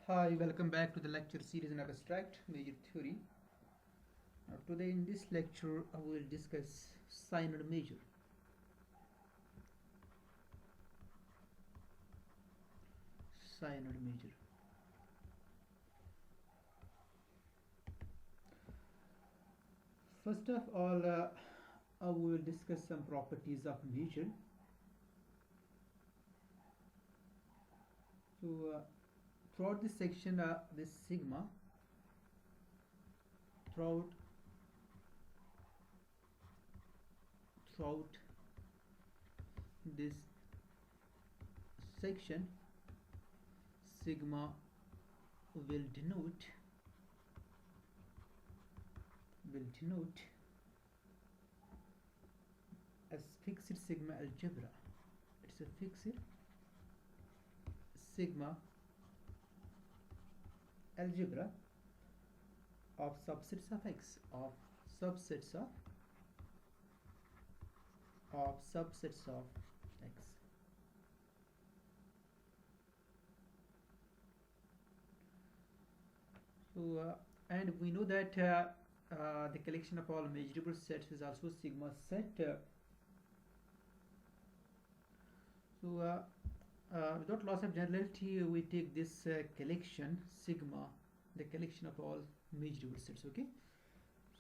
Hi, welcome back to the lecture series in abstract major theory. Today in this lecture I will discuss sign and major. Sign and major. First of all, I will discuss some properties of major. So throughout this section, this sigma throughout this section, sigma will denote as fixed sigma algebra. It's a fixed sigma algebra of subsets of X, of subsets of X. So and we know that the collection of all measurable sets is also sigma set. Without loss of generality, we take this collection sigma, the collection of all measurable sets. Okay,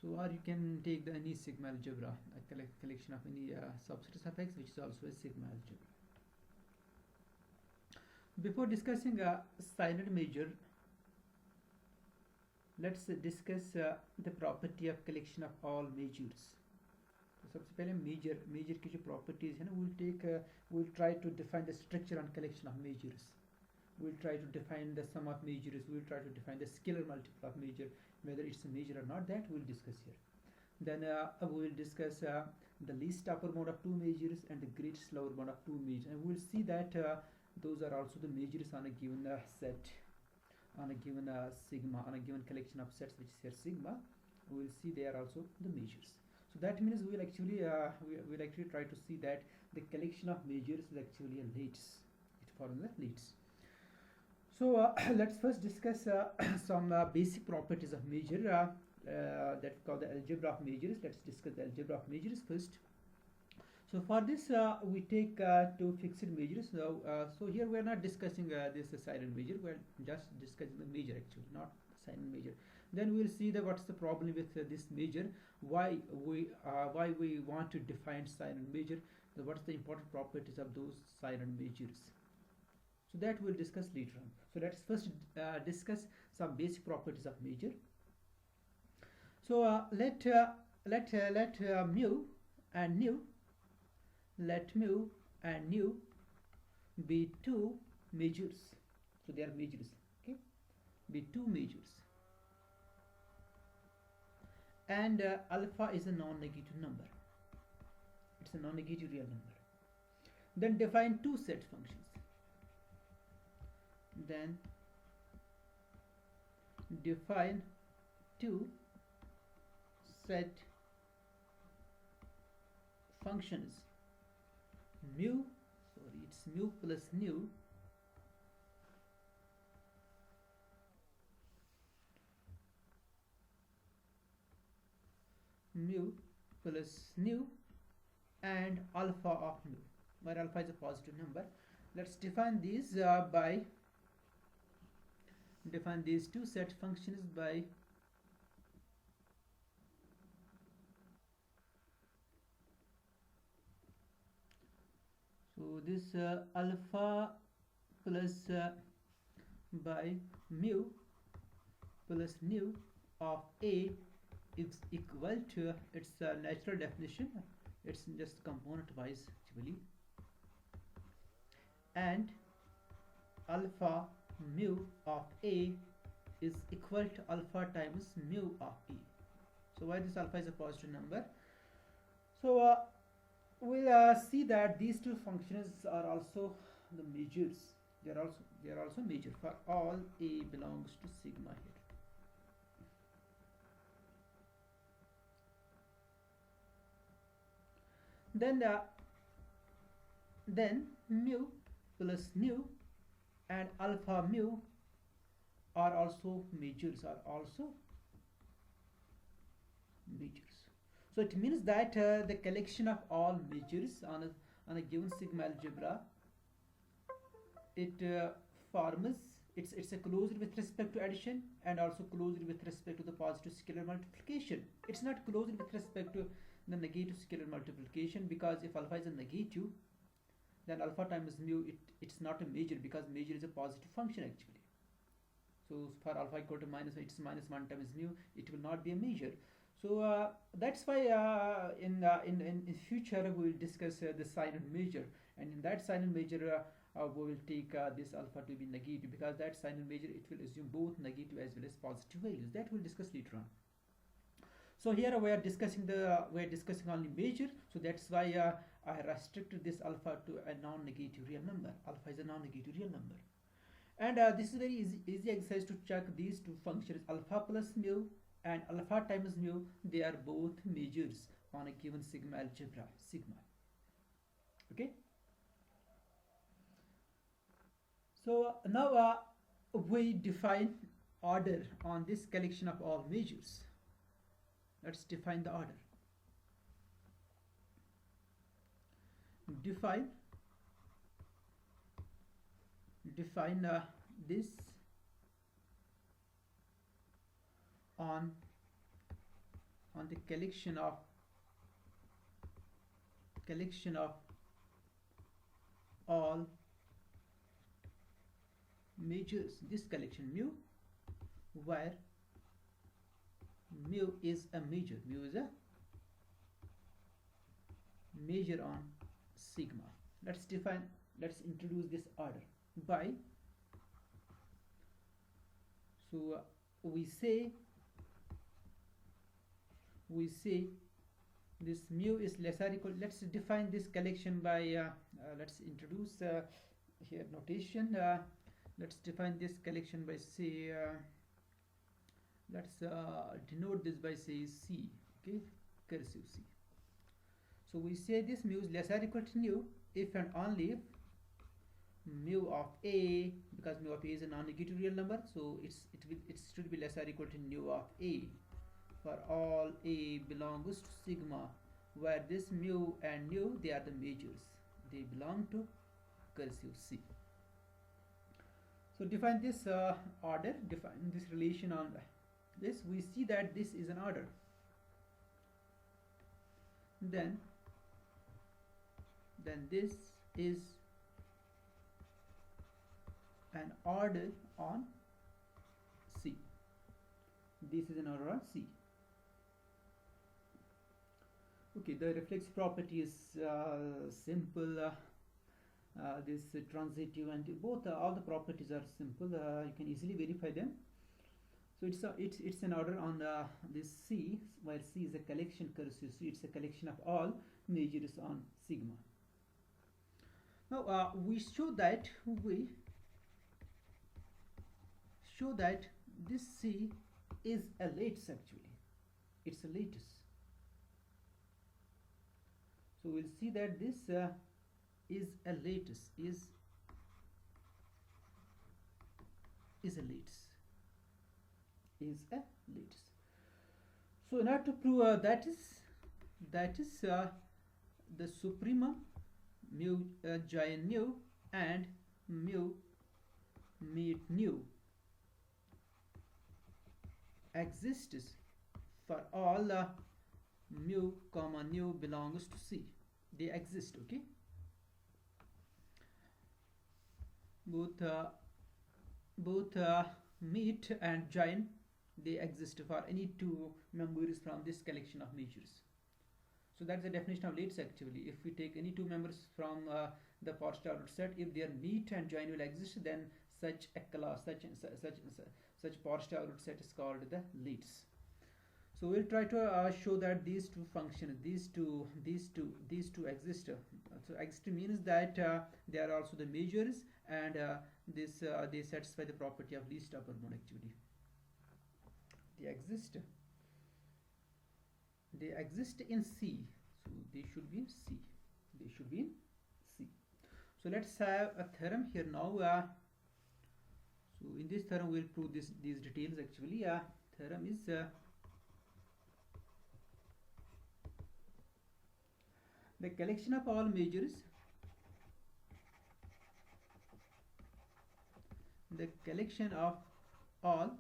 so or you can take any sigma algebra, a collection of any subsets of X, which is also a sigma algebra. Before discussing sign and major, let's discuss the property of collection of all measures. तो सबसे पहले major की जो properties है ना, we'll try to define the structure and collection of measures. We'll try to define the sum of measures. We'll try to define the scalar multiple of measure, whether it's a measure or not. That we'll discuss here. Then we will discuss the least upper bound of two measures and the greatest lower bound of two measures, and we'll see that those are also the measures on a given set, on a given sigma, on a given collection of sets, which is here sigma. We will see they are also the measures. So that means we will actually try to see that the collection of measures is actually a lattice. It forms a lattice. So let's first discuss some basic properties of measure that we call the algebra of measures. Let's discuss the algebra of measures first. So for this we take two fixed measures. So here we are not discussing this sign and major. We are just discussing the major actually, not sign and major. Then we will see that what's the problem with this major, why we want to define sign and major, what's the important properties of those sign and majors. So that we'll discuss later on. So let's first discuss some basic properties of major. So let mu and nu be two measures. So they are measures. Okay, be two measures. And alpha is a non-negative number. It's a non-negative real number. Then define two set functions. Then define two set functions. It's mu plus nu and alpha of mu, where alpha is a positive number. Let's define these define these two set functions by so this alpha plus by mu plus nu of A is equal to its natural definition. It's just component wise actually, and alpha mu of A is equal to alpha times mu of A. So why this alpha is a positive number? So we'll see that these two functions are also the measures. They are also measure for all A belongs to sigma here. Then mu plus nu and alpha mu are also measures, So it means that the collection of all measures on a given sigma algebra, it forms, it's a closed with respect to addition and also closed with respect to the positive scalar multiplication. It's not closed with respect to the negative scalar multiplication, because if alpha is a negative, then alpha times mu, it's not a measure, because measure is a positive function actually. So for alpha equal to minus, it's minus 1 times mu, it will not be a measure. So that's why in future we will discuss the sign and measure, and in that sign and measure we will take this alpha to be negative, because that sign and measure, it will assume both negative as well as positive values. That we'll discuss later on. So here we are discussing only measure, so that's why I restricted this alpha to a non-negative real number. Alpha is a non-negative real number. And this is very easy exercise to check these two functions, alpha plus mu and alpha times mu. They are both measures on a given sigma algebra, sigma. Okay. So now we define order on this collection of all measures. Let's define the order. Define this on the collection of all measures, this collection mu, where mu is a measure, on sigma. Let's introduce this order by, so we say this mu is less or equal. Let's define this collection by let's introduce here notation. Let's define this collection by, say, let's denote this by, say, C, okay, cursive C. So we say this mu is less or equal to nu if and only if mu of A, because mu of A is a non-negative real number, so it should be less or equal to nu of A for all A belongs to sigma, where this mu and nu, they are the measures, they belong to cursive C. So define this order, define this relation on this. We see that this is an order. Then this is an order on C. This is an order on C. Okay, the reflex property is simple. This transitive and both all the properties are simple. You can easily verify them. So it's an order on this C, while C is a collection cursive C. It's a collection of all measures on sigma. Now we show that this C is a lattice actually. It's a lattice. So we'll see that this is a lattice, is a lattice. So in order to prove that is the supremum mu giant nu and mu meet nu exists for all mu comma nu belongs to C. They exist, okay? Both meet and join, they exist for any two members from this collection of measures. So that's the definition of lattice actually. If we take any two members from the first order set, if their meet and join will exist, then such a class, such first order set is called the lattice. So we'll try to show that these two functions, these two exist. So exist means that they are also the measures, and they satisfy the property of least upper bound actually. They exist in C, so they should be in C. So let's have a theorem here now. So in this theorem we'll prove these details actually. Theorem is the collection of all measures, the collection of all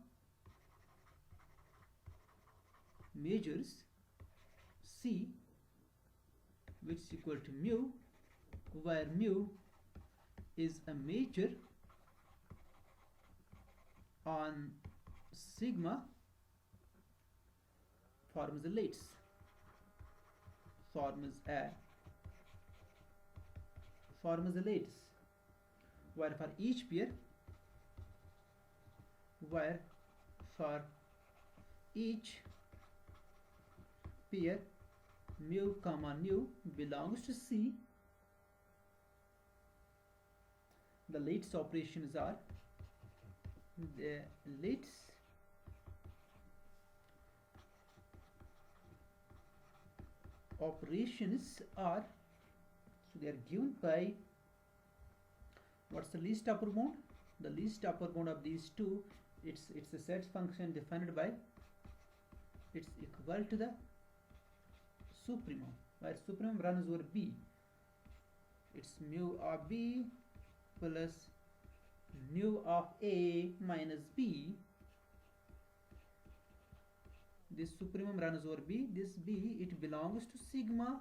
measures C, which is equal to mu, where mu is a measure on sigma, forms the lattice, where for each pair, mu comma nu belongs to C, the lattice operations are the lattice operations are, so they are given by, what's the least upper bound? The least upper bound of these two, it's a set function defined by, it's equal to the supremum, where supremum runs over B. It's mu of B plus nu of A minus B. This supremum runs over B. This B, it belongs to sigma,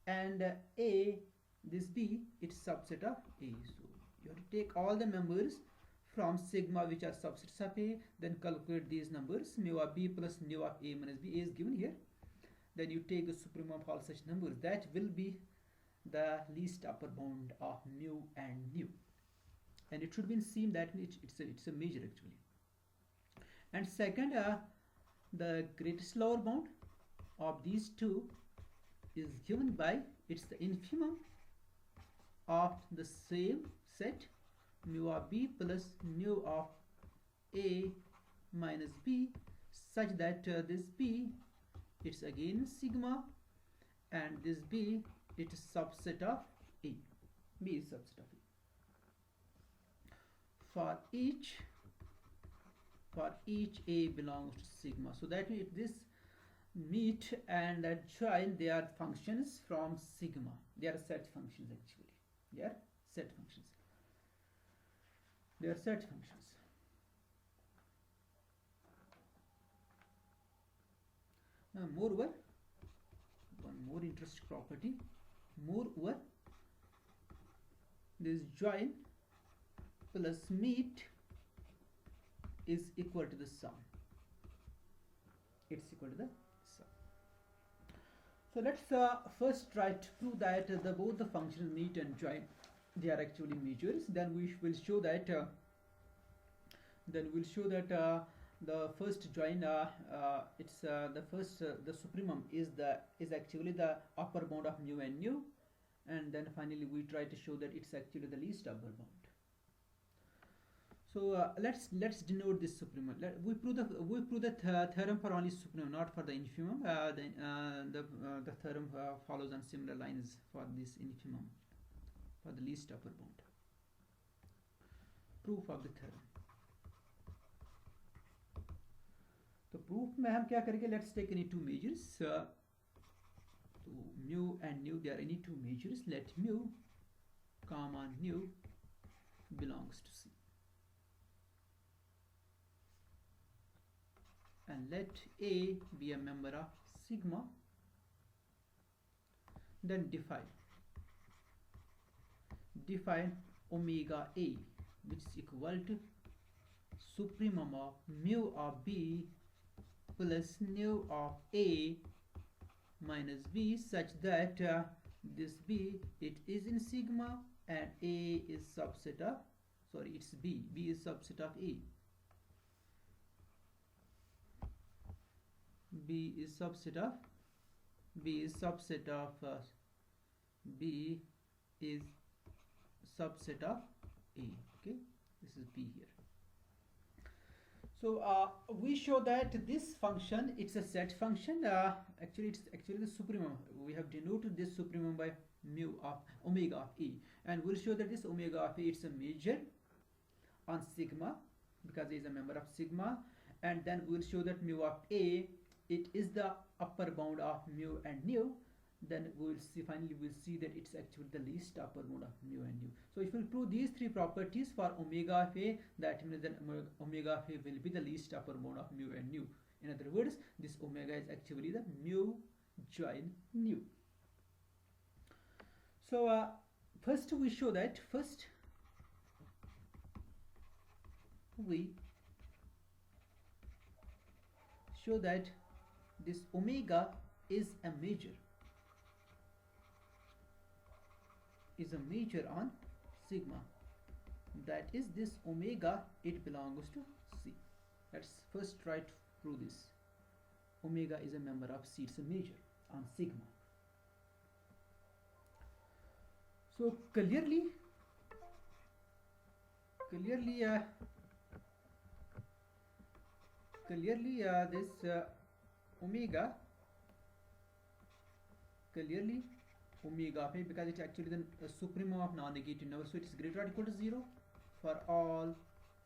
and A, this B, it's subset of A. So you have to take all the members from sigma which are subsets of A, then calculate these numbers. Mu of B plus nu of A minus B, A is given here. Then you take the supremum of all such numbers. That will be the least upper bound of mu and nu. And it should be seen that it's a measure actually. And second, the greatest lower bound of these two is given by, it's the infimum of the same set, mu of B plus nu of A minus B, such that this B, it's again sigma, and this B, it is subset of A. B is subset of A. For each A belongs to sigma. So that means this meet and join, they are functions from sigma. They are set functions actually. They are set functions. Moreover, one more interesting property. Moreover, this join plus meet is equal to the sum. It's equal to the sum. So let's first try to prove that both the functions meet and join, they are actually measures. Then we will show that the first join, it's the first the supremum is actually the upper bound of mu and nu, and then finally we try to show that it's actually the least upper bound. So let's denote this supremum. We prove the theorem for only supremum, not for the infimum. The theorem follows on similar lines for this infimum, for the least upper bound. Proof of the theorem. तो proof में हम क्या करेंगे? Let's take any two measures. So mu and nu, they are any two measures. Let mu comma nu belongs to C, and let A be a member of sigma. Then define omega A, which is equal to supremum of mu of B plus nu of A minus B, such that this B, it is in sigma and A is subset of, sorry, it's B is subset of A. B is subset of A. Okay, this is B here. So we show that this function, it's a set function. Actually it's the supremum. We have denoted this supremum by mu of omega of A, and we'll show that this omega of A, it's a measure on sigma, because A is a member of sigma, and then we will show that mu of A, it is the upper bound of mu and nu. Then we will see, finally we will see that it's actually the least upper bound of mu and nu. So if we prove these three properties for omega of A, that means then omega of A will be the least upper bound of mu and nu. In other words, this omega is actually the mu join nu. So first we show that this omega is a measure on sigma. That is, this omega, it belongs to C. Let's first try to prove this. Omega is a member of C, it's a measure on sigma. So clearly this omega of A, because it's actually the supremum of non-negative number, so it is greater or equal to 0 for all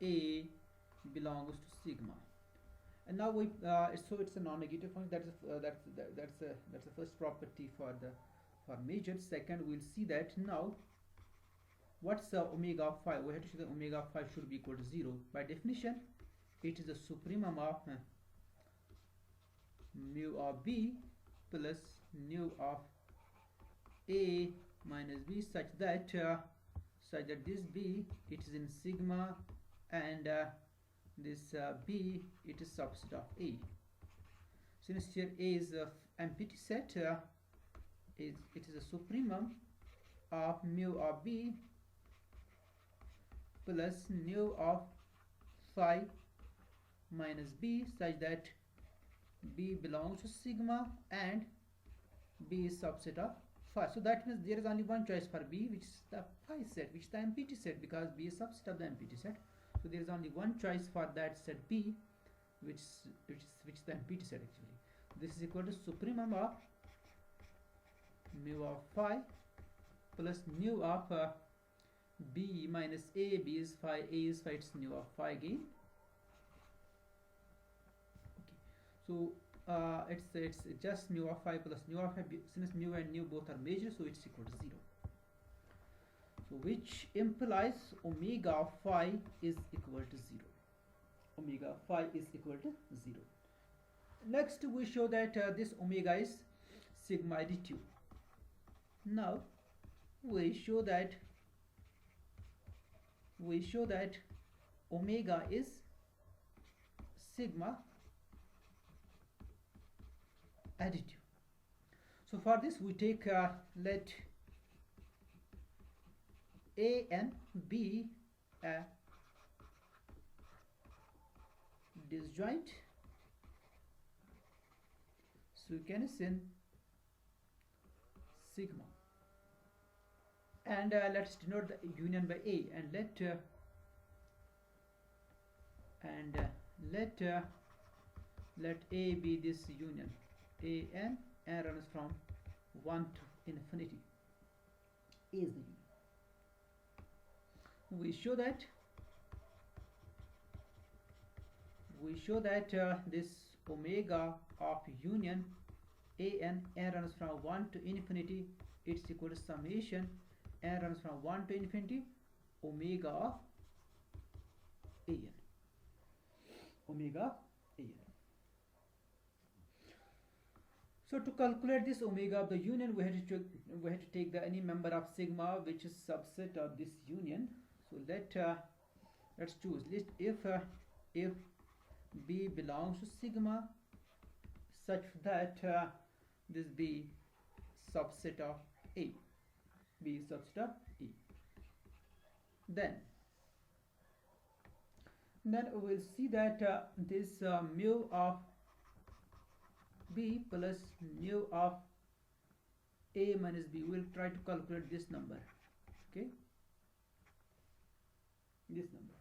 A belongs to sigma. And now we so it's a non-negative function. That's the first property for measure. Second, we'll see that now what's the omega of phi. We have to show that omega of phi should be equal to 0. By definition, it is the supremum of mu of B plus nu of A minus B, such that this B, it is in sigma, and this B, it is subset of A. Since here A is an empty set, it is a supremum of mu of B plus nu of phi minus B, such that B belongs to sigma and B is subset of phi. So that means there is only one choice for B, which is the phi set, which is the empty set, because B is subset of the empty set. So there is only one choice for that set B, which is the empty set actually. This is equal to supremum of mu of phi plus nu of B minus A. B is phi, A is phi, it's nu of phi again. Okay, so it's just mu of phi plus nu of phi. Since mu and nu both are measures, so it's equal to 0. So which implies omega of phi is equal to 0. Omega of phi is equal to 0. Next, we show that this omega is sigma additive. Now we show that omega is sigma additive. So for this we take let A and B a disjoint Sukenisin sigma, and let's denote the union by A, and let A be this union A n runs from 1 to infinity. A is the union. We show that this omega of union A n runs from 1 to infinity, it's equal to summation n runs from 1 to infinity omega of A n. Omega A n. So to calculate this omega of the union, we had to take any member of sigma which is subset of this union. So let's choose if B belongs to sigma, such that this B subset of A. B is subset of A. Then we will see that this mu of B plus mu of A minus B, we will try to calculate this number. Okay, this number.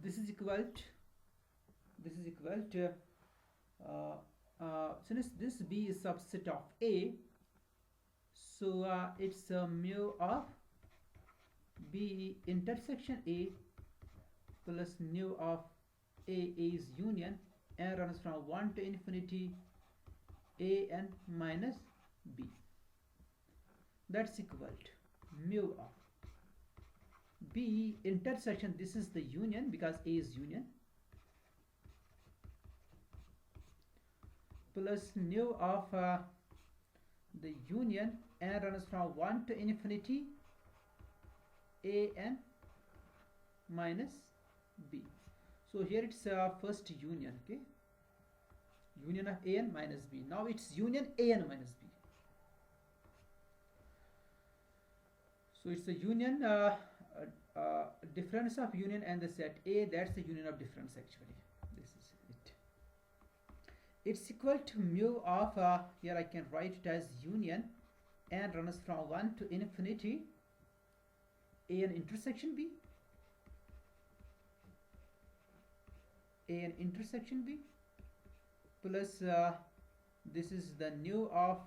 This is equal to since this B is subset of A, so it's mu of B intersection A plus nu of A is union n runs from 1 to infinity a n minus b. That's equal to mu of b intersection, this is the union because A is union, plus nu of the union n runs from 1 to infinity a n minus b. So here it's first union, okay, union of a n minus b. Now it's union a n minus b. So it's the union difference of union and the set A, that's the union of difference actually. This is it. It's equal to mu of here I can write it as union n runs from 1 to infinity a n intersection b, a n intersection b, plus this is the nu of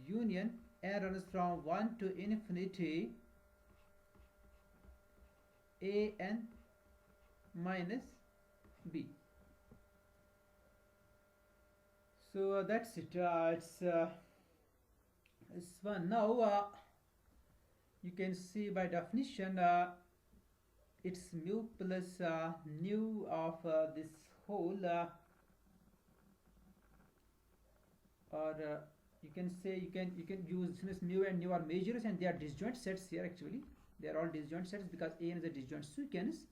union n runs from 1 to infinity a n minus b. So that's it. It's one. Now you can see by definition it's mu plus nu of this whole or you can say you can use, since mu and nu are measures and they are disjoint sets here actually, they are all disjoint sets because a n is a disjoint sequence.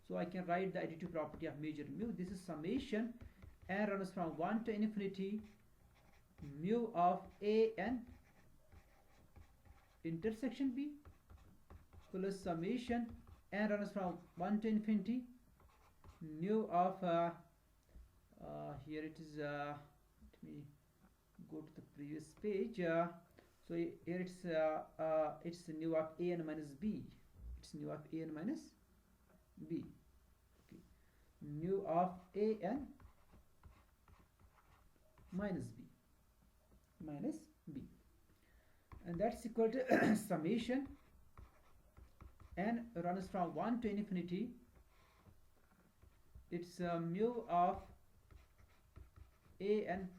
So I can write the additive property of measure mu. This is summation n runs from 1 to infinity mu of a n intersection b plus summation n runs from 1 to infinity nu of here it is let me go to the previous page. So here it's nu of a n minus b. It's nu of a n minus b. Okay. Nu of a n minus b, and that's equal to summation n runs from 1 to infinity. It's mu of a n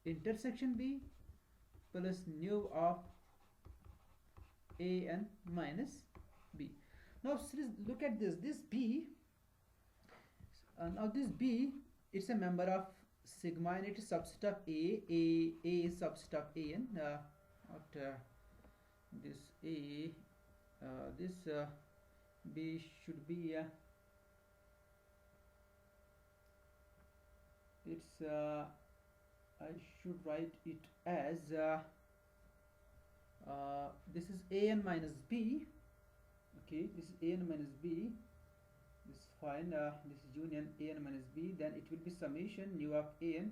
intersection b plus nu of a n minus b. Now look at this b. Now this b, it's a member of sigma and it is subset of a is subset of a n. This a this b should be it's I should write it as this is a n minus b. Okay, this is a n minus b. This is fine. This is union a n minus b. Then it will be summation nu of a n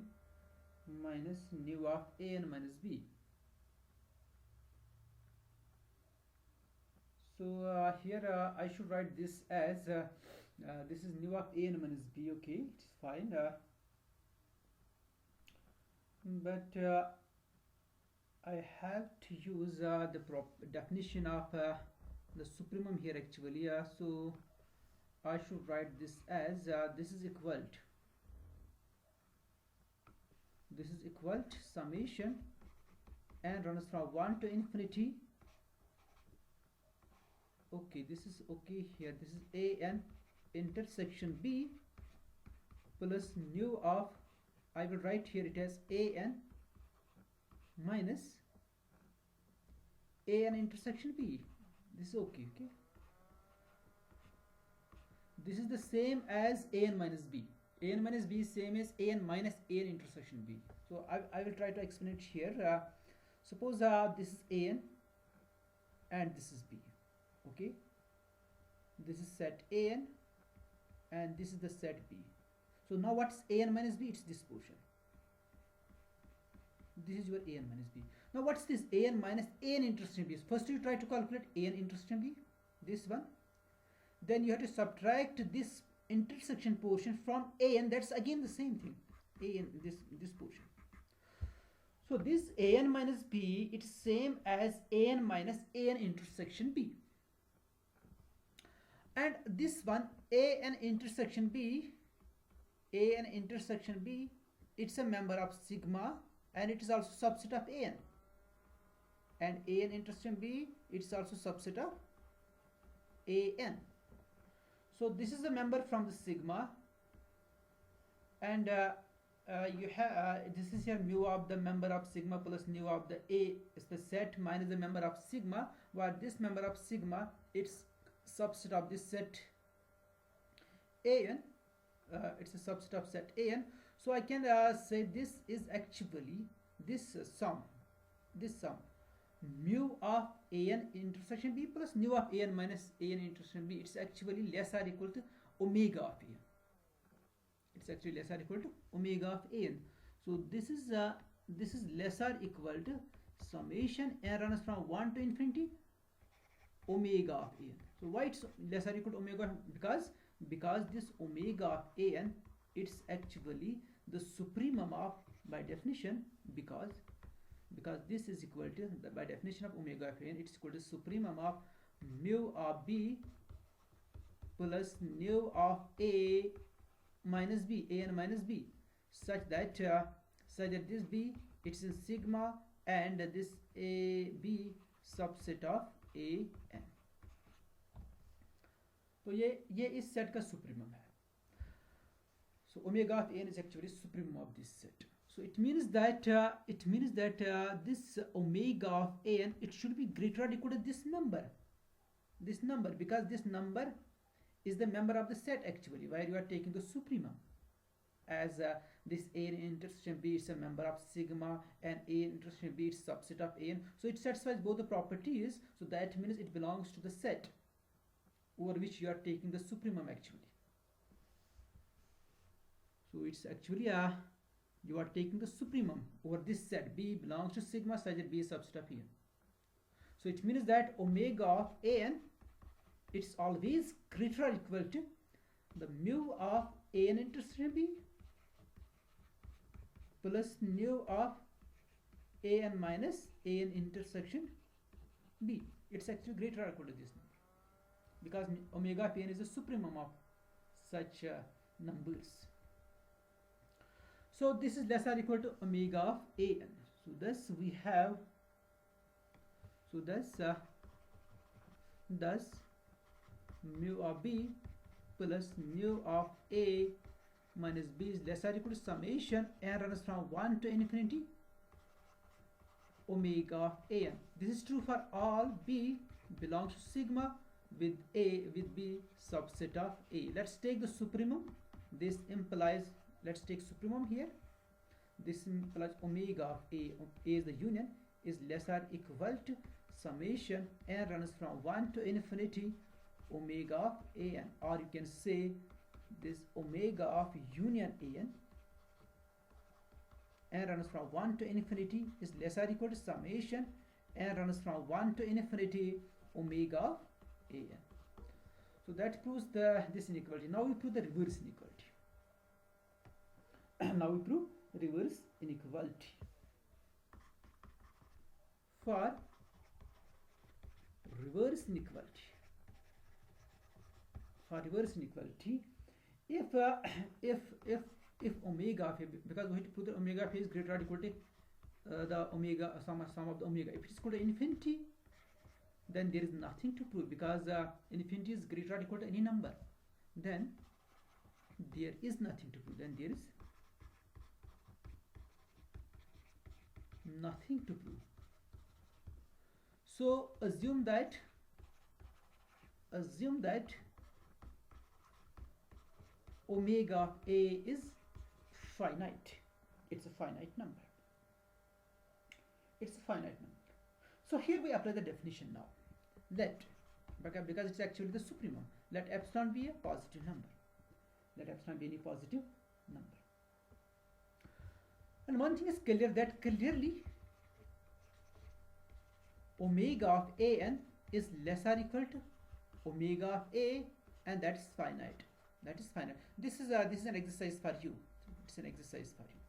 minus nu of a n minus b. So here I should write this as this is nu of a n minus b. Okay, it's fine. But I have to use the definition of the supremum here actually. So I should write this as this is equal to summation n runs from 1 to infinity. Okay, this is okay here. This is a n intersection b plus nu of, I will write here it as a n minus a n intersection b. This is okay. Okay, this is the same as a n minus b. A n minus b is same as a n minus a n intersection b. So I will try to explain it here. Suppose this is a n and this is b. Okay, this is set a n and this is the set b. So now what's a n minus b? It's this portion. This is your a n minus b. Now what's this a n minus a n intersection b? First you try to calculate a n intersection b, this one. Then you have to subtract this intersection portion from a n. That's again the same thing. A n, this portion. So this a n minus b, it's same as a n minus a n intersection b. And this one, A and intersection B, A and intersection B, it's a member of sigma and it is also subset of AN. And A and intersection B, it's also subset of AN. So this is a member from the sigma, and you have this is your mu of the member of sigma plus mu of the A is the set minus the member of sigma, where this member of sigma, it's subset of this set AN. It's a subset of set AN. So I can say this is actually this sum mu of AN intersection B plus mu of AN minus AN intersection B. It's actually less or equal to omega of AN. It's actually less or equal to omega of AN. So this is less or equal to summation n runs from 1 to infinity omega of AN. So why it's less or equal to omega? Because this omega of AN, it's actually the supremum of, by definition, because this is equal to, by definition of omega of AN, it's equal to supremum of mu of B plus mu of A minus B, AN minus B, such that this B, it's in sigma and this A B subset of AN. तो ये इस set का supremum है. So omega of AN is actually supremum of this set. So it means that this omega of AN, it should be greater or equal to this number, because this number is the member of the set actually, where you are taking the supremum, as this AN intersection B is a member of sigma and AN intersection B is subset of AN. So it satisfies both the properties. So that means it belongs to the set over which you are taking the supremum actually. So it's actually you are taking the supremum over this set. B belongs to sigma such that B is subset of AN. So it means that omega of AN, it's always greater or equal to the mu of AN intersection B plus mu of AN minus AN intersection B. It's actually greater or equal to this number, because omega of AN is the supremum of such numbers. So this is less or equal to omega of AN. So thus we have, thus mu of B plus mu of A minus B is less or equal to summation n runs from 1 to infinity omega of AN. This is true for all B belongs to sigma with B subset of A. Let's take the supremum. This implies, let's take supremum here. This implies omega of A is the union, is less or equal to summation n runs from 1 to infinity omega of AN, or you can say this omega of union AN n runs from 1 to infinity is less or equal to summation n runs from 1 to infinity omega of AN. So that proves this inequality. Now we prove the reverse inequality. Now we prove reverse inequality. For reverse inequality, if omega of A, because we have to prove that omega of A is greater or equal to the omega sum of the omega. If it is equal to infinity, then there is nothing to prove, because infinity is greater or equal to any number. Then there is nothing to prove. Then there is nothing to prove. So assume that omega of A is finite. It's a finite number. So here we apply the definition now. Let, because it's actually the supremum, let epsilon be a positive number. Let epsilon be any positive number. And one thing is clear, that clearly omega of AN is less or equal to omega of A, and that is finite. This is an exercise for you. It's an exercise for you.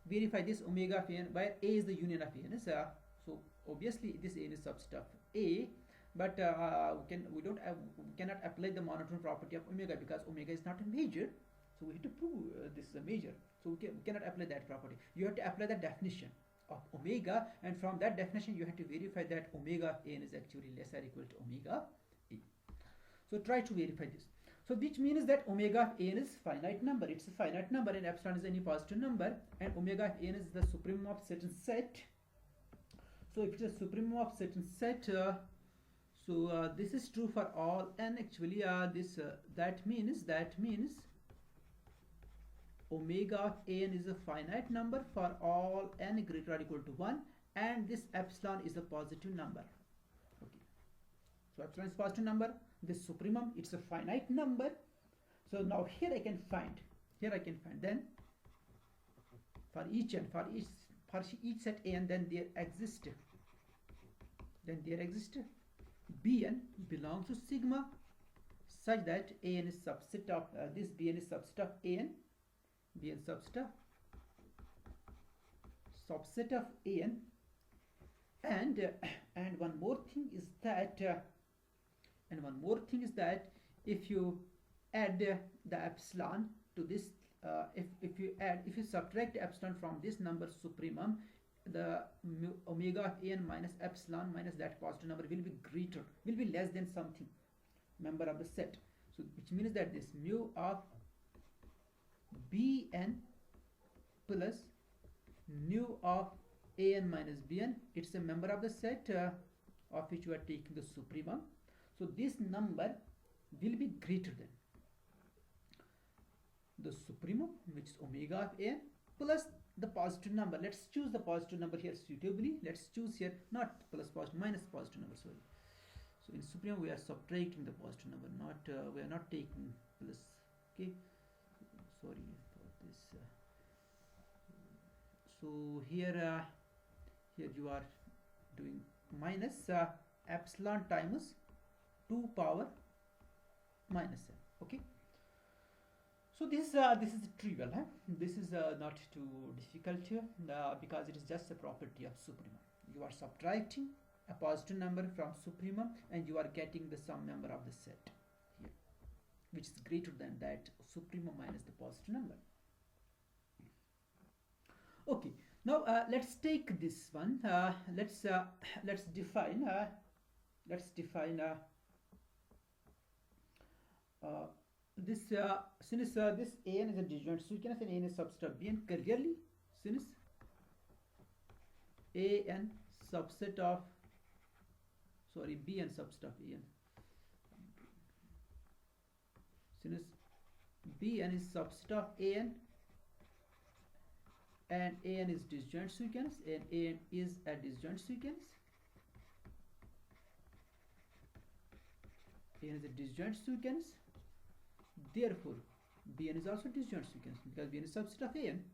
Verify this omega of AN, where A is the union of AN. So obviously this AN is subset of A. but we cannot apply the monotone property of omega because omega is not a major. So we have to prove this is a major. So we cannot apply that property. You have to apply the definition of omega, and from that definition you have to verify that omega of n is actually less or equal to omega a. So try to verify this. So which means that omega of n is finite number. It's a finite number and epsilon is any positive number, and omega of n is the supremum of certain set. So if it is a supremum of certain set, this is true for all n actually. That means omega of n is a finite number for all n greater or equal to 1, and this epsilon is a positive number. Okay, so epsilon is positive number. This supremum, it's a finite number. So now here I can find then for each n, for each set n, then there exists bn belongs to sigma such that an is subset of this bn is subset of an, bn subset of an, and one more thing is that if you add the epsilon to this, if you subtract epsilon from this number supremum, the omega of an minus epsilon minus that positive number will be less than something member of the set. So which means that this mu of bn plus nu of an minus bn, it's a member of the set of which you are taking the supremum. So this number will be greater than the supremum, which is omega of n, plus the positive number. Let's choose the positive number here suitably. Let's choose here not plus positive, minus positive number, sorry. So in supremum we are subtracting the positive number, not we are not taking plus. Okay, sorry for this. So here you are doing minus epsilon times 2 power minus n. Okay, so this is trivial, huh? This is not too difficult here because it is just a property of supremum. You are subtracting a positive number from supremum and you are getting the sum number of the set here, which is greater than that supremum minus the positive number. Okay, now let's take this one. Let's define this since this an is a disjoint sequence and an is subset of bn, clearly since an subset of bn subset of an, since bn is subset of an and an is disjoint sequence and an is a disjoint sequence, an is a disjoint sequence, therefore bn is also disjoint sequence because bn is subset of an.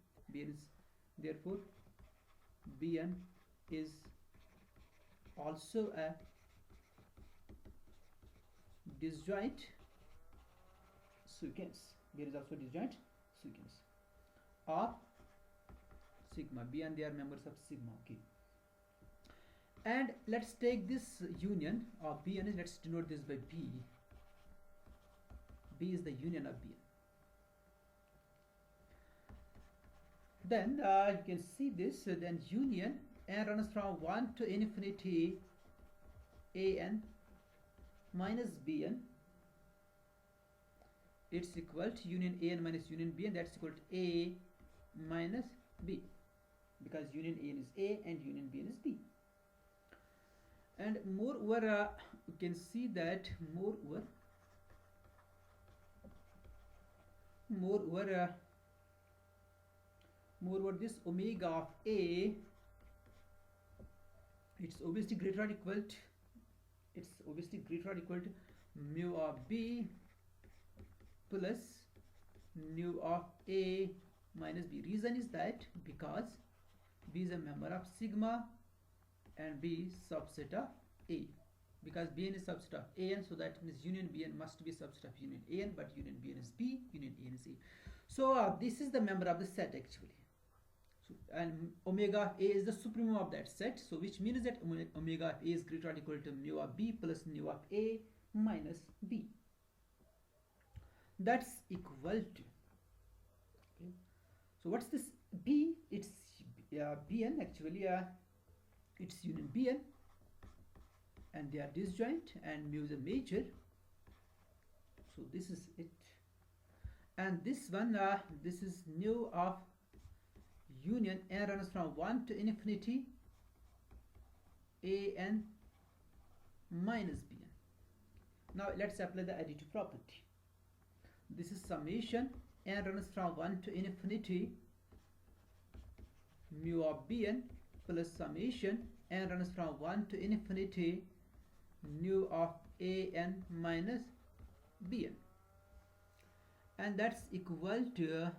Therefore bn is also a disjoint sequence. Bn is also disjoint sequence of sigma. Bn, they are members of sigma. Okay, and let's take this union of bn. Let's denote this by b. B is the union of bn. Then you can see this. Then union n runs from 1 to infinity an minus bn. It's equal to union an minus union bn. That's equal to a minus b, because union an is a and union bn is b. And moreover, you can see that moreover this omega of a, it's obviously greater or equal to mu of b plus nu of a minus b. Reason is that because b is a member of sigma and b is subset of a, because bn is subset of an, so that means union bn must be subset of union an, but union bn is b, union an is a. So this is the member of the set actually. So, and omega of A is the supremum of that set, so which means that omega of A is greater or equal to mu of B plus mu of A minus B. That's equal to, okay. So what's this B? It's Bn actually, it's union Bn, and they are disjoint, and mu is a major. So this is it, and this one, this is nu of union n runs from 1 to infinity an minus bn. Now let's apply the additive property. This is summation n runs from 1 to infinity mu of bn plus summation n runs from 1 to infinity nu of an minus bn, and that's equal to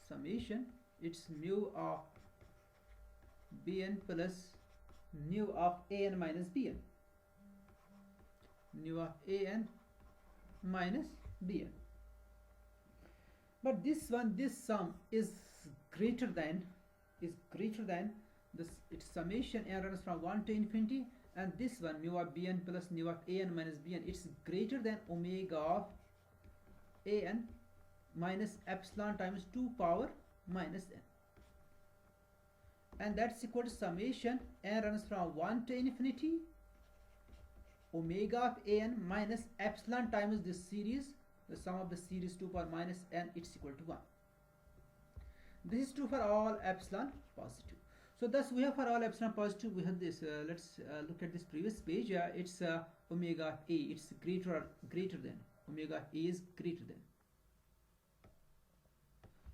summation it's mu of bn plus nu of an minus bn, nu of an minus bn. But this sum is greater than this, its summation n runs from 1 to infinity, and this one mu of bn plus nu of an minus bn, it's greater than omega of an minus epsilon times 2 power minus n, and that's equal to summation n runs from 1 to infinity omega of an minus epsilon times this series, the sum of the series 2 power minus n, it's equal to 1. This is true for all epsilon positive. So thus we have for all epsilon positive, we have this, let's look at this previous page. It's omega of a, it's greater than, omega of a is greater than.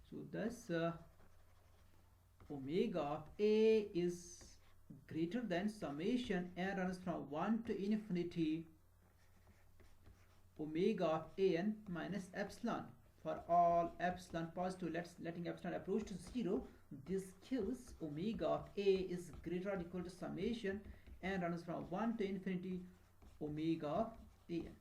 So thus omega of a is greater than summation n runs from 1 to infinity omega of an minus epsilon for all epsilon positive. Letting epsilon approach to 0, this gives omega of a is greater or equal to summation n runs from 1 to infinity omega of an.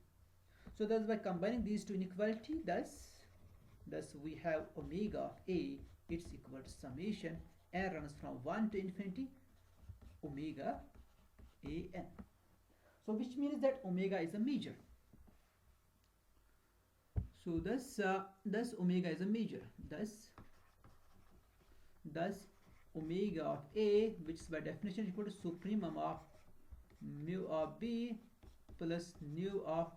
So thus by combining these two inequality, thus we have omega of a, it's equal to summation n runs from 1 to infinity omega an. So which means that omega is a major. So thus omega is a major. Thus omega of a, which is by definition equal to supremum of mu of b plus nu of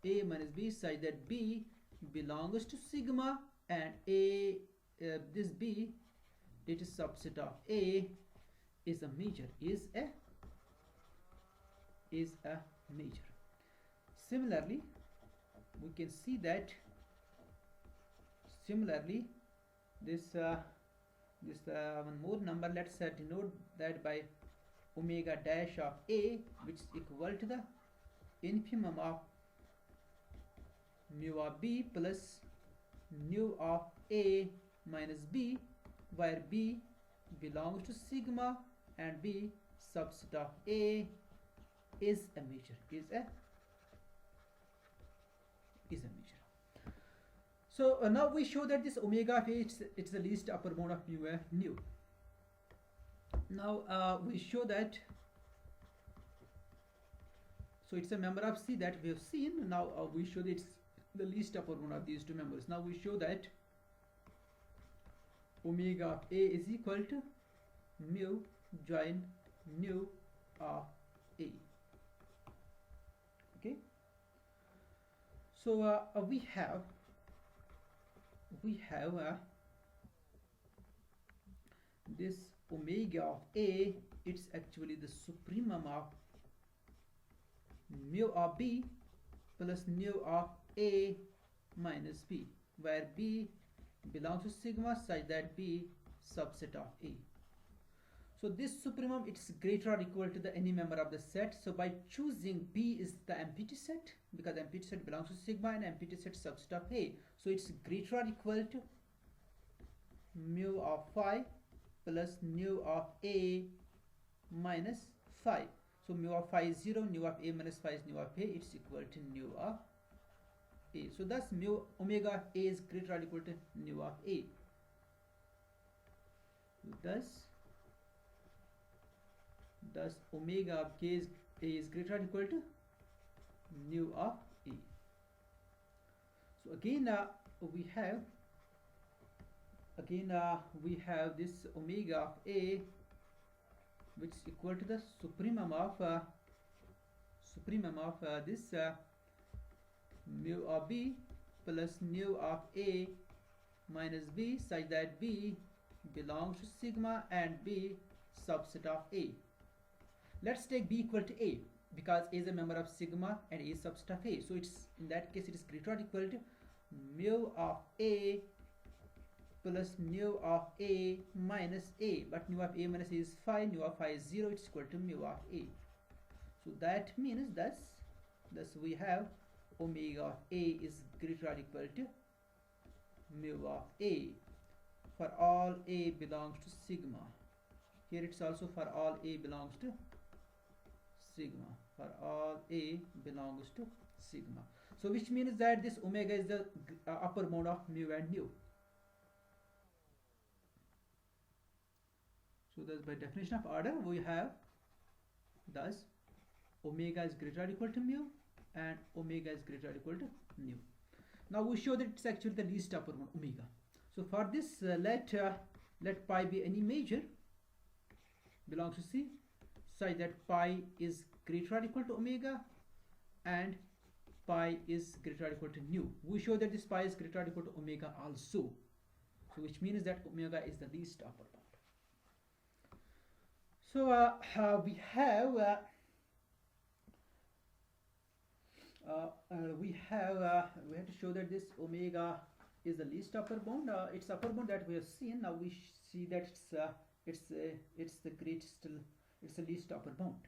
a minus b, such that b belongs to sigma, and a, this b, it is subset of a, is a major, is a major. Similarly, we can see that this one more number, let's denote that by omega dash of a, which is equal to the infimum of mu of b plus nu of a minus b, where b belongs to sigma and b subset of a is a major, is a major. So now we show that this omega of a, it's the least upper bound of mu and nu. Now we show that, so it's a member of C that we have seen. Now we show that it's the least upper bound of these two members. Now we show that omega of a is equal to mu join nu of a. Okay. So we have this omega of a, it's actually the supremum of mu of b plus nu of a minus b, where b belongs to sigma, such that b subset of a. So this supremum, it's greater or equal to the any member of the set. So by choosing b is the empty set, because empty set belongs to sigma and empty set subset of a, so it's greater or equal to mu of phi plus nu of a minus phi. So mu of phi is 0, nu of a minus phi is nu of a, it's equal to nu of a. So thus mu omega of a is greater or equal to nu of a. Thus omega of k is greater or equal to nu of a. So again we have this omega of a, which is equal to the supremum of this mu of b plus nu of a minus b, such that b belongs to sigma and b subset of a. Let's take b equal to a, because a is a member of sigma and a is subset of a. So it's, in that case, it is greater or equal to mu of a plus nu of a minus a, but nu of a minus a is phi, nu of phi is 0, it's equal to mu of a. So that means thus we have omega of a is greater or equal to mu of a for all a belongs to sigma. Here it's also for all a belongs to sigma, for all a belongs to sigma. So which means that this omega is the upper bound of mu and nu. So thus by definition of order we have thus omega is greater or equal to mu and omega is greater or equal to nu. Now we show that it's actually the least upper bound, omega. So for this let pi be any major belongs to C, such that pi is greater or equal to omega and pi is greater or equal to nu. We show that this pi is greater or equal to omega also. So which means that omega is the least upper bound. So we have to show that this omega is the least upper bound. Its upper bound that we have seen. Now we see that it's the greatest, it's the least upper bound.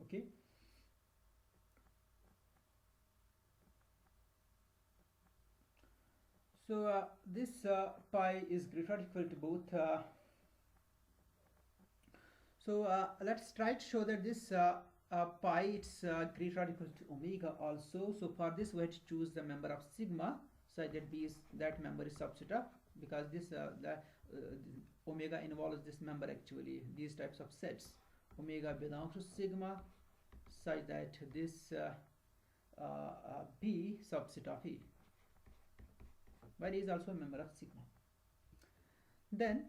Okay. So this pi is greater or equal to both. Let's try to show that this pi it's greater or equal to omega also. So for this we have to choose the member of sigma, such that that member is subset of, because this omega involves this member actually, these types of sets. Omega belongs to sigma, such that this b subset of a, while a is also a member of sigma. Then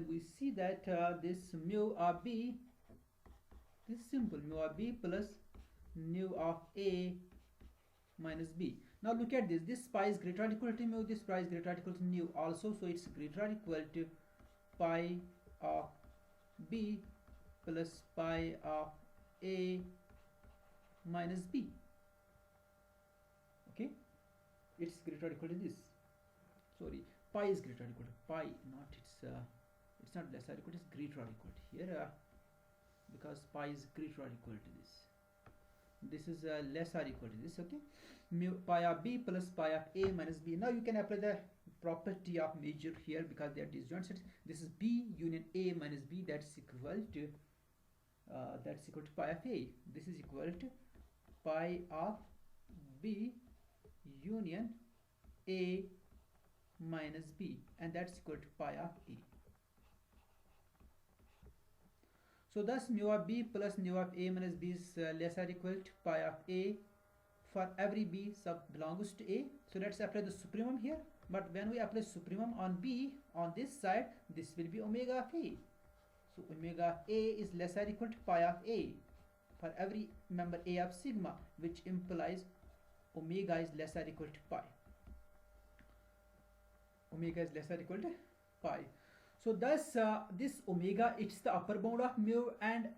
we see that this mu of b, this is simple, mu of b plus nu of a minus b. Now look at this pi is greater or equal to mu, this pi is greater or equal to nu also, so it's greater or equal to pi of b plus pi of a minus b. Okay, it's greater or equal to this. Sorry, pi is greater or equal to pi, not it's not less or equal to, it's greater or equal to here, because pi is greater or equal to this. This is less or equal to this. Okay, mu pi of b plus pi of a minus b. Now you can apply the property of major here, because they are disjoint sets. This is b union a minus b, that's equal to pi of a. This is equal to pi of b union a minus b, and that's equal to pi of a. So thus mu of b plus nu of a minus b is less or equal to pi of a for every b sub belongs to a. So let's apply the supremum here. But when we apply supremum on b on this side, this will be omega of a. So omega of a is less or equal to pi of a for every member a of sigma, which implies omega is less or equal to pi. Omega is less or equal to pi. So thus this omega, it's the upper bound of mu and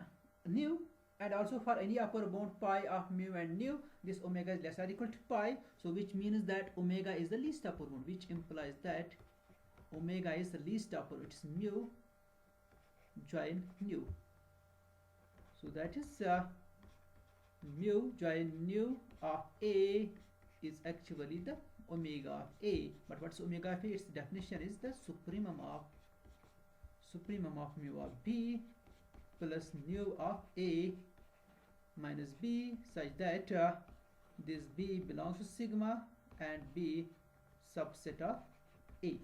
nu, and also for any upper bound pi of mu and nu, this omega is less or equal to pi. So which means that omega is the least upper bound, which implies that omega is the least upper, it's mu join nu. So that is mu join nu of a is actually the omega of a. But what's omega of a? Its definition is the supremum supremum of mu of b plus nu of a minus b such that this b belongs to sigma and b subset of a.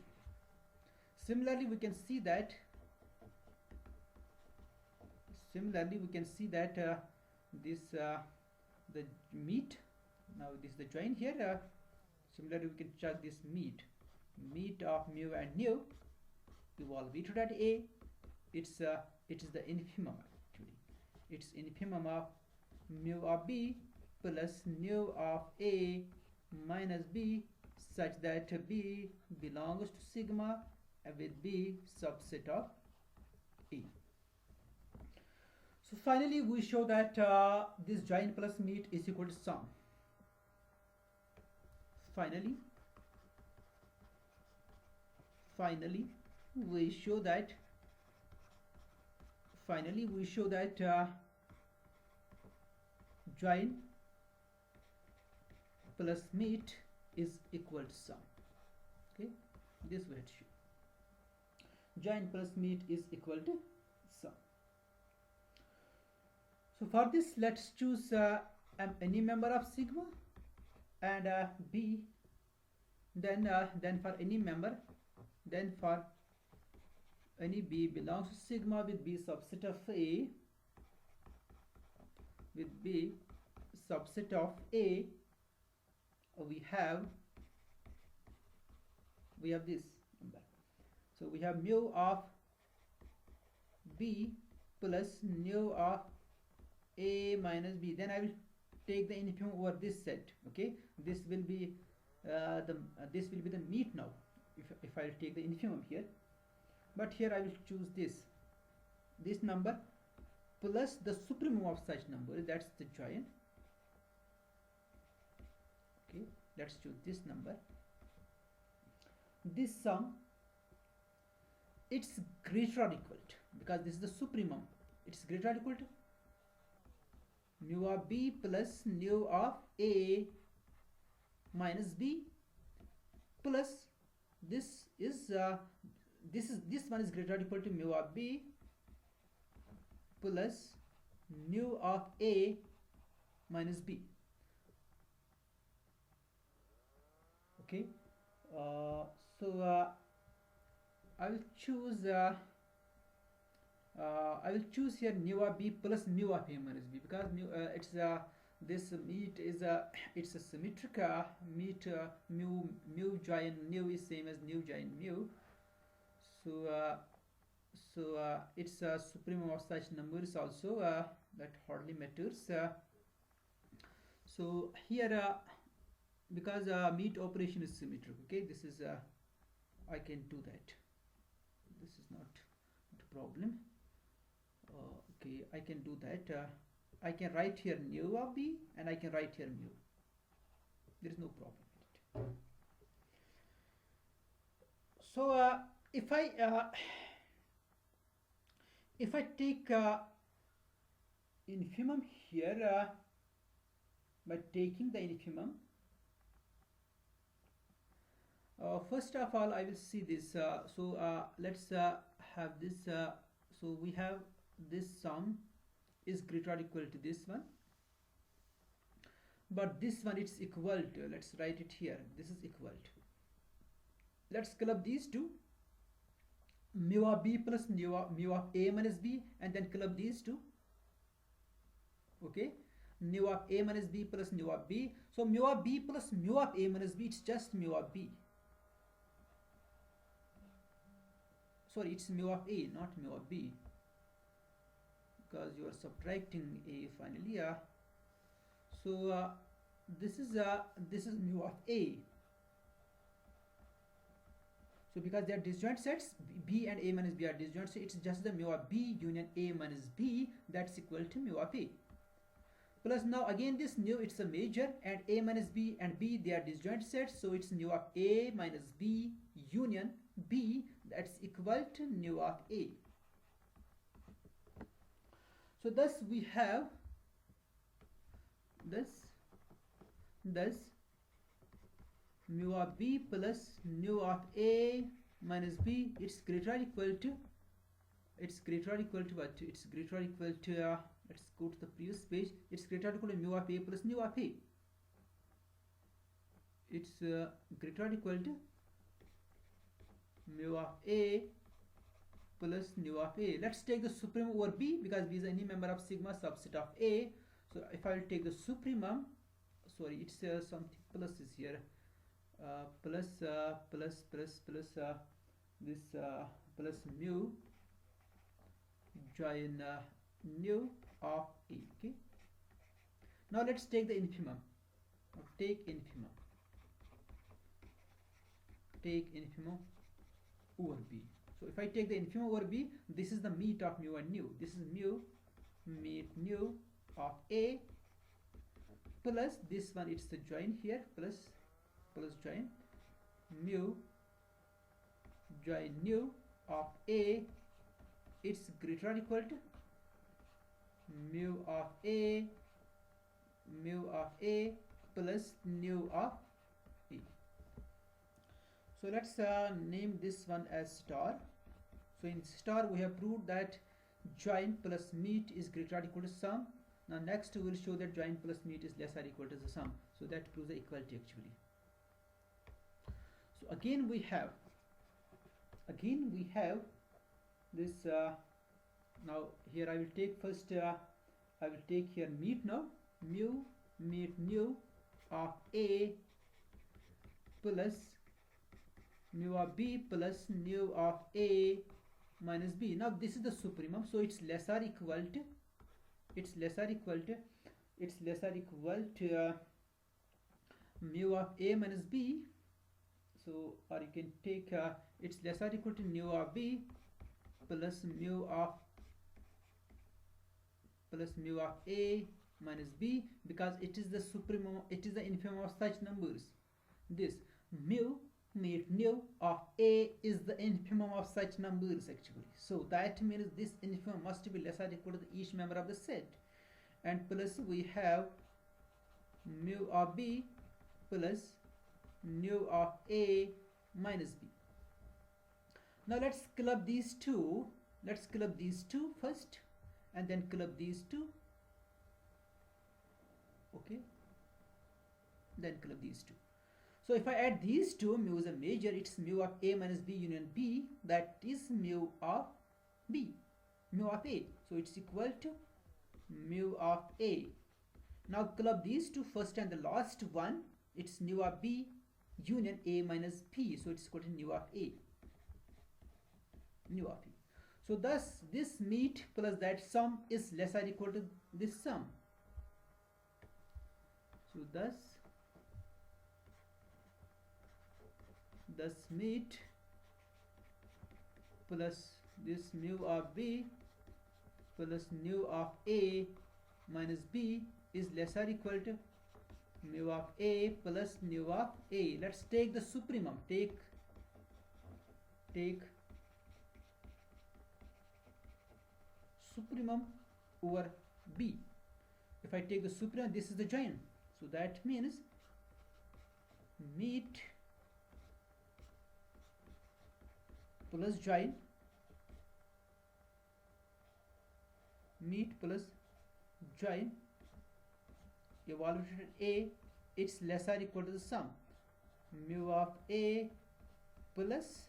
Similarly we can see that this the meet, now this is the join here. Similarly we can check this meet of mu and nu evolve v to that a. It is the infimum actually. It's infimum of mu of b plus nu of a minus b such that b belongs to sigma with b subset of a. So finally we show that this join plus meet is equal to sum. Finally we show that join plus meet is equal to sum. Okay, this way it show join plus meet is equal to sum. So for this let's choose any member of sigma and b, then for any member, then for any b belongs to sigma with b subset of a, with b subset of a, we have this number. So we have mu of b plus nu of a minus b. Then I will take the infimum over this set. Okay, this will be the meet now. If I will take the infimum here, but here I will choose this number plus the supremum of such number, that's the join. Okay, let's choose this number. This sum, it's greater or equal to, because this is the supremum, it's greater or equal to mu of b plus nu of a minus b plus this one is greater or equal to mu of b plus nu of a minus b. Okay, so I will choose here nu of b plus mu of a minus b, because it's this meet is it's a symmetric meet. Mu join nu is same as nu join mu, so it's a supremum of such numbers also, that hardly matters. So here because meet operation is symmetric, okay, this is I can do that, this is not a problem. Okay, I can do that. I can write here nu of b and I can write here mu. There is no problem with it. So if I take infimum here, by taking the infimum, first of all I will see this. Let's have this. So we have this sum is greater or equal to this one, but this one it's equal to, let's write it here, this is equal to, let's club these two, mu of b plus mu of a minus b, and then club these two. Okay, mu of a minus b plus mu of b. So mu of b plus mu of a minus b, it's just mu of b. Sorry, it's mu of a, not mu of b, because you are subtracting a finally. So this is mu of a. So because they are disjoint sets, b and a minus b are disjoint, so it's just the mu of b union a minus b, that's equal to mu of a. Plus now again this nu, it's a major, and a minus b and b, they are disjoint sets, so it's nu of a minus b union b, that's equal to nu of a. So thus we have thus mu of b plus nu of a minus b, it's greater or equal to it's greater or equal to what? It's greater or equal to, let's go to the previous page. It's greater or equal to mu of a plus mu of a. It's greater or equal to mu of a plus mu of a. Let's take the supremum over b, because b is any member of sigma subset of a. So if I will take the supremum, sorry, it's something plus is here, plus plus mu join nu of a. Okay, now let's take the infimum. Take infimum over b. So if I take the infimum over b, this is the meet of mu and nu. This is mu meet nu of a, plus this one, it's the join here, plus join mu join nu of a. It's greater or equal to mu of a plus nu of a. So let's name this one as star. So in star we have proved that join plus meet is greater or equal to sum. Now next we will show that join plus meet is less or equal to the sum. So that proves the equality actually. So again we have this, now here I will take first, I will take here meet now, mu meet nu of a plus mu of b plus nu of a minus b. Now this is the supremum, so it's less or equal to mu of a minus b. So or you can take it's less or equal to nu of b plus mu of a minus b, because it is the supremum, it is the infimum of such numbers. This mu meet nu of a is the infimum of such numbers actually. So that means this infimum must be less or equal to each member of the set, and plus we have mu of b plus nu of a minus b. Now let's club these two. Let's club these two first, and then club these two. Okay, then club these two. So if I add these two, mu is a major, it's mu of a minus b union b, that is mu of b, mu of a. So it's equal to mu of a. Now club these two first and the last one, it's nu of b union a minus p, so it's equal to nu of a, nu of a. So thus this meet plus that sum is less or equal to this sum. So thus meet plus this mu of b plus nu of a minus b is less or equal to mu of a plus nu of a. Let's take the supremum. Take supremum over b. If I take the supremum, this is the join. So that means meet plus join, meet plus join evaluated a, it's less or equal to the sum mu of a plus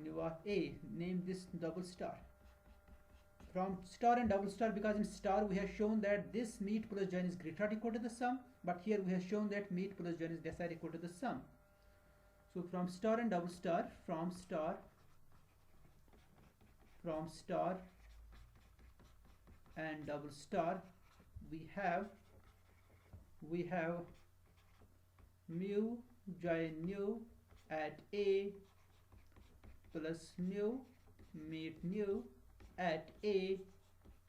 nu of a. Name this double star. From star and double star, because in star we have shown that this meet plus join is greater or equal to the sum, but here we have shown that meet plus join is less or equal to the sum. So from star and double star, from star and double star, we have mu join nu at a plus mu meet nu at a,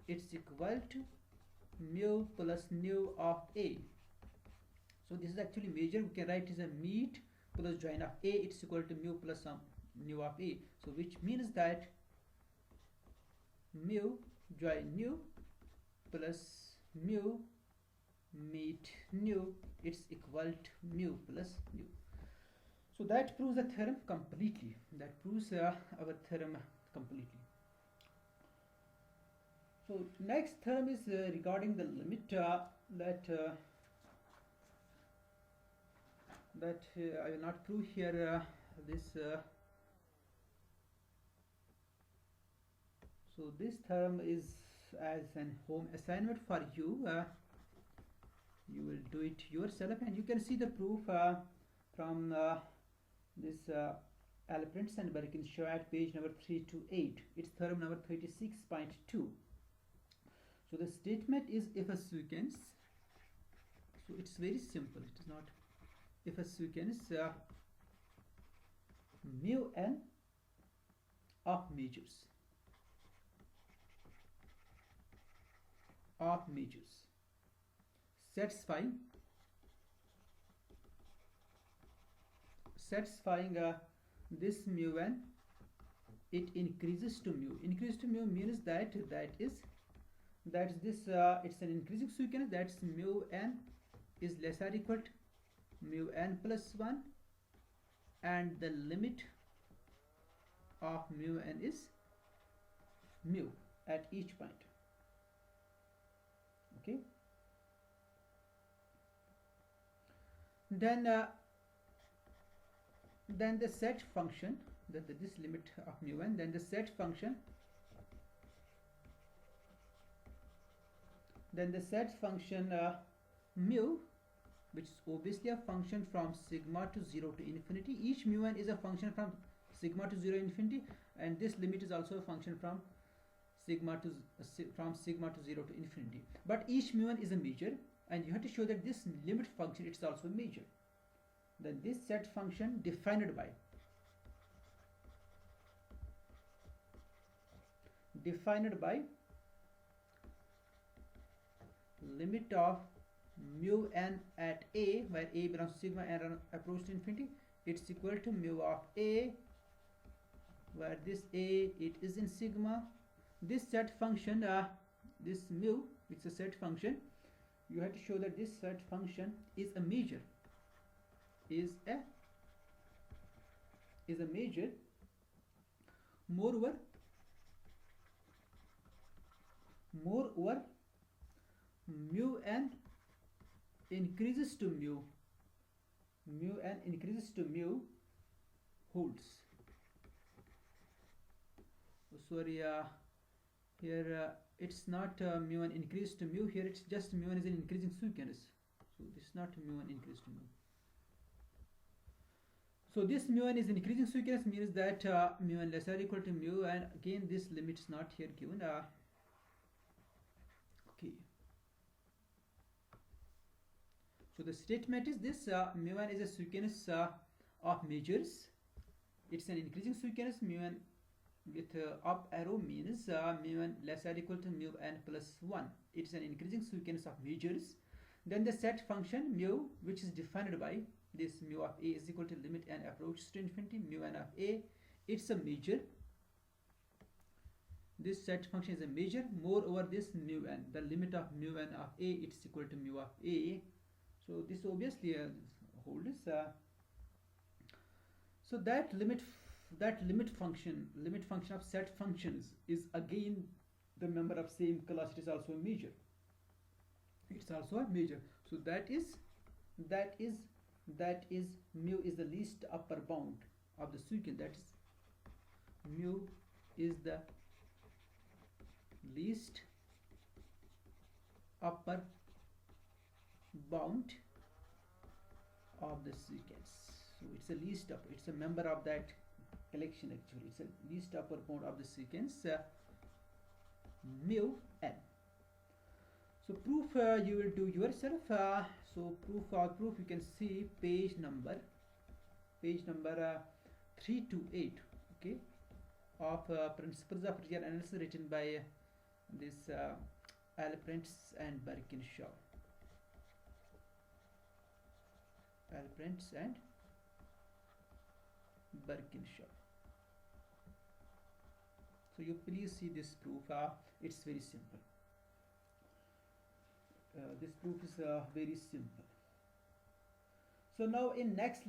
it's equal to mu plus nu of a. So this is actually major. We can write as a meet plus join of a, it's equal to mu plus nu of a. So which means that mu join nu plus mu meet nu, it's equal to mu plus nu. So that proves the theorem completely. That proves our theorem completely. So next theorem is regarding the limit that I will not prove here this. So this theorem is as an home assignment for you. You will do it yourself, and you can see the proof from this Alprints and Birkinshaw at page number 328. It's theorem number 36.2. So the statement is, if a sequence, so it's very simple, it is not, if a sequence mu n of measures satisfying this mu n, it increases to mu. Increase to mu means that this it's an increasing sequence, that's mu n is less or equal to mu n plus 1, and the limit of mu n is mu at each point. Okay, then the set function, this limit of mu n, then the set function mu, which is obviously a function from sigma to 0 to infinity. Each mu n is a function from sigma to 0 infinity, and this limit is also a function from sigma to 0 to infinity. But each mu n is a measure, and you have to show that this limit function is also a measure. Then this set function defined by limit of mu n at a, where a belongs to sigma and approach to infinity, it's equal to mu of a, where this a, it is in sigma. This set function, this mu, it's a set function, you have to show that this set function is a measure, is a measure. Moreover, mu n increases to mu holds. Sorry, here it's not mu n increase to mu, here it's just mu n is an increasing sequence, so this is not mu n increase to mu. So this mu n is increasing sequence means that mu n less or equal to mu, and again this limit is not here given. Okay, so the statement is this, mu n is a sequence of measures. It's an increasing sequence. Mu n with up arrow means mu n less or equal to mu n plus 1. It's an increasing sequence of measures. Then the set function mu, which is defined by this mu of a is equal to limit n approaches to infinity mu n of a, it's a measure. This set function is a measure. Moreover, this mu n, the limit of mu n of a, it's equal to mu of a. So this obviously holds. So that limit function of set functions is again the member of same class. It is also a measure. It's also a measure. So that is mu is the least upper bound of the sequence. That is, mu is the least upper bound of the sequence. So it's a least upper, it's a member of that collection actually. It's a least upper bound of the sequence mu n. So proof you will do yourself. So proof you can see page number 328, okay, of Principles of Real Analysis, written by this Alprints and Birkinshaw. Alprints and Birkinshaw. So you please see this proof. It's very simple. This proof is very simple. So now in next